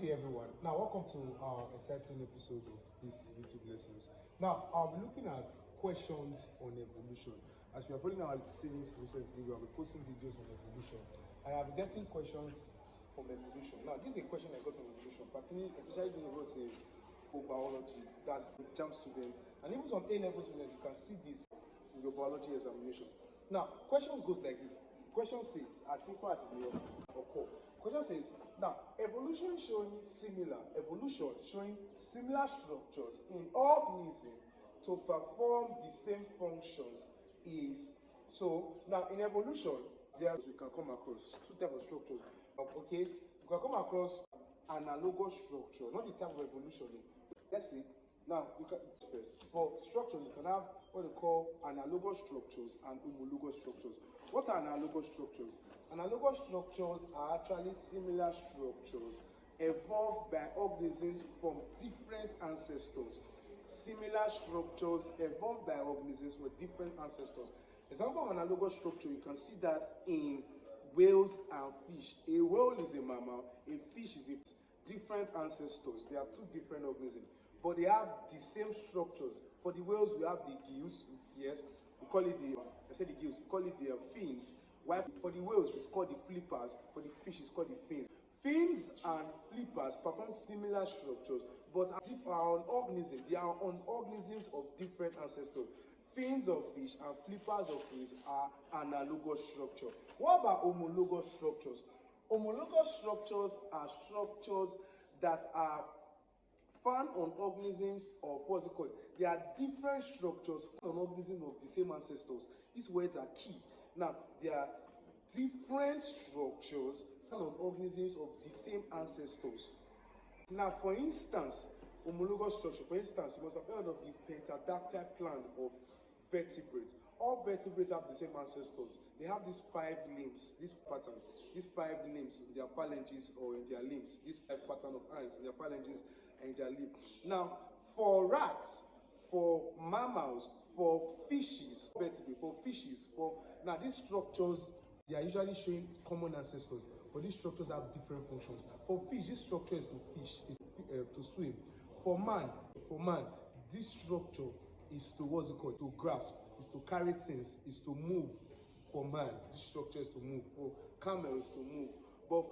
day everyone. Now welcome to our exciting episode of this YouTube lessons. Now I'll be looking at questions on evolution. As you are following our series recently, we have been posting videos on evolution. I have been getting questions from evolution. Now this is a question I got from evolution, particularly especially those of us in biology, that's jamb students, and even some A-level students. You can see this in your biology examination. Now question goes like this. Question says, as simple as it may occur. Question says, now evolution showing similar structures in organisms to perform the same functions is. So now in evolution, we can come across two types of structures. Okay, you can come across analogous structure, not the type of evolution. Let's see. Now, you can first for structures, you can have what they call analogous structures and homologous structures. What are analogous structures? Analogous structures are actually similar structures evolved by organisms from different ancestors. Similar structures evolved by organisms with different ancestors. Example of analogous structure, you can see that in whales and fish. A whale is a mammal, a fish is a different ancestors. They are two different organisms, but they have the same structures. For the whales, we have the gills. Yes, we call it the gills. We call it the fins. While for the whales, it's called the flippers. For the fish, it's called the fins. Fins and flippers perform similar structures, but are on organisms. They are on organisms of different ancestors. Fins of fish and flippers of fins are analogous structure. What about homologous structures? Homologous structures are structures that are found on organisms of what's it called? They are different structures found on organisms of the same ancestors. These words are key. Now, they are different structures found on organisms of the same ancestors. Now, for instance, homologous structure. For instance, you must have heard of the pentadactyl plan of vertebrates. All vertebrates have the same ancestors. They have these 5 limbs, this pattern, these 5 limbs in their phalanges or in their limbs, this 5 pattern of hands in their phalanges and their limbs. Now, for rats, for mammals, for fishes, now these structures, they are usually showing common ancestors, but these structures have different functions. For fish, this structure is to fish, is to swim. For man, this structure is to what's it called? To grasp, is to carry things, is to move. For man, this structure is to move. For camel is to move. But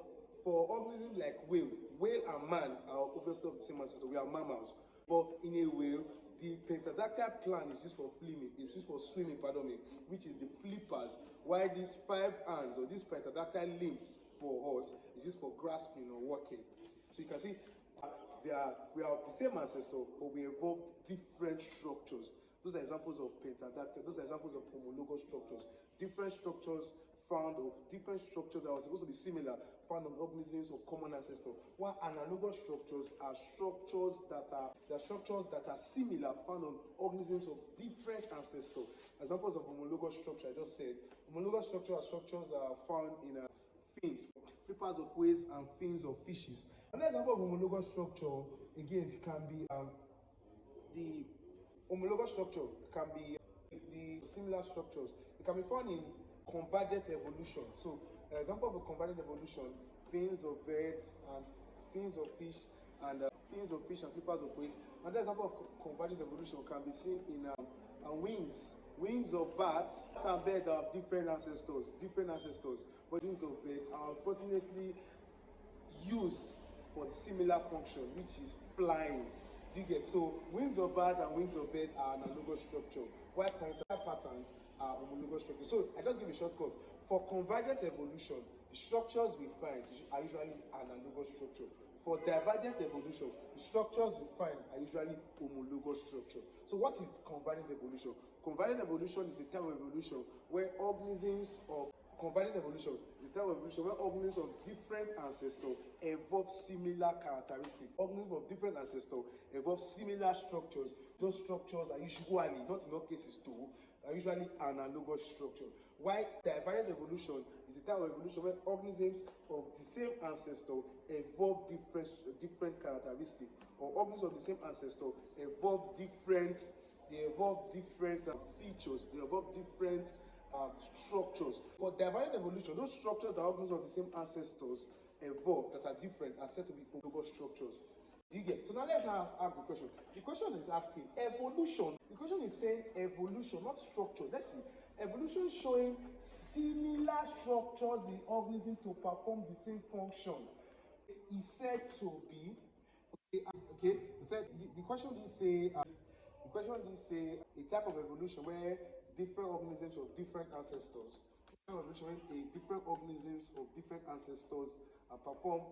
for organisms like whale and man are obviously of the same ancestor. We are mammals. But in a whale, the pentadactyl plan is used for swimming, which is the flippers, while these 5 hands or these pentadactyl limbs for us is used for grasping or walking. So you can see we are of the same ancestor, but we evolved different structures. Those are examples of pentadactyl. Those are examples of homologous structures. Different structures that are supposed to be similar, found on organisms of common ancestor. While analogous structures are structures that are similar, found on organisms of different ancestors. Examples of homologous structure, I just said. Homologous structure are structures that are found in fins, flippers of whales and fins of fishes. Another example of homologous structure, again, can be the homologous structure can be the similar structures. It can be found in convergent evolution. So, an example of a convergent evolution: fins of birds and fins of fish and flippers of whales. Another example of convergent evolution can be seen in wings of bats. Bats and birds have different ancestors, but wings of birds are unfortunately used for similar function, which is flying. Do you get? So wings of bats and wings of birds are analogous structure, while pentadactyl patterns are homologous structure. So I just give a short course. For convergent evolution, the structures we find are usually analogous structure. For divergent evolution, the structures we find are usually homologous structure. So what is convergent evolution? Convergent evolution is a type of evolution where organisms of different ancestors evolve similar characteristics. Organisms of different ancestors evolve similar structures. Those structures are usually, not in all cases too, are usually analogous structure. While divergent evolution is a type of evolution where organisms of the same ancestor evolve different characteristics, or organisms of the same ancestor evolve different features, they evolve different structures. For divergent evolution, those structures that are organisms of the same ancestors evolve that are different are said to be homologous structures. Do you get? So now let's now ask the question. The question is asking evolution. The question is saying evolution, not structure. Let's see. Evolution showing similar structures in organisms to perform the same function is said to be okay. The question did say a type of evolution where different organisms of different ancestors, different organisms of different ancestors perform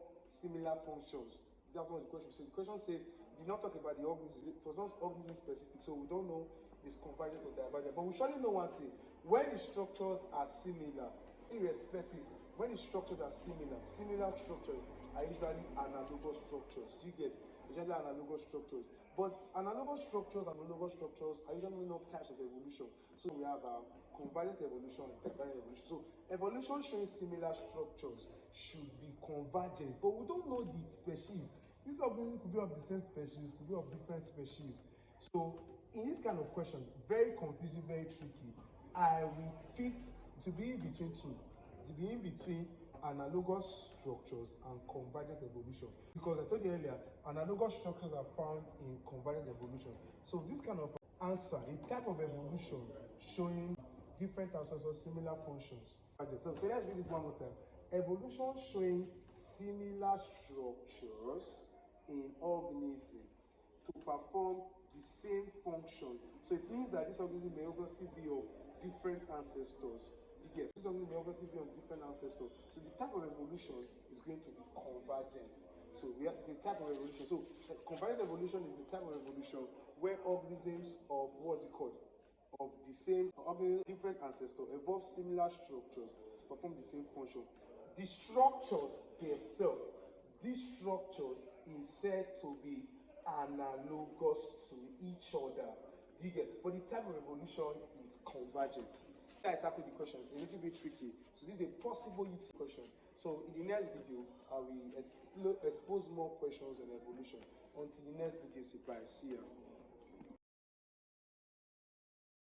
similar functions. That's what the question says. The question says it did not talk about the organism. It was not organism specific, so we don't know if it's convergent or divergent. But we surely know one thing: when the structures are similar, irrespective, when the structures are similar structures are usually analogous structures. Do you get? Usually analogous structures. But analogous structures and homologous structures are usually not types of evolution. So we have convergent evolution and divergent evolution. So evolution showing similar structures should be convergent, but we don't know the species. These organisms could be of the same species, could be of different species. So in this kind of question, very confusing, very tricky, I will pick to be in between two, to be in between analogous structures and convergent evolution. Because I told you earlier, analogous structures are found in convergent evolution. So this kind of answer, a type of evolution showing different ancestors, similar functions. So let's read it one more time. Evolution showing similar structures in organisms to perform the same function. So it means that this organism may obviously be of different ancestors. Yes, this organism may obviously be of different ancestors. So the type of evolution is going to be convergent. So it's a type of evolution. So convergent evolution is the type of evolution where organisms of what's it called? Of the same different ancestors evolve similar structures to perform the same function. The structures themselves, these structures is said to be analogous to each other. Do you get? But the type of evolution is convergent. I tackle the question. It's a little bit tricky. So this is a possible UT question. So in the next video, I will expose more questions on evolution. Until the next video, bye. See ya.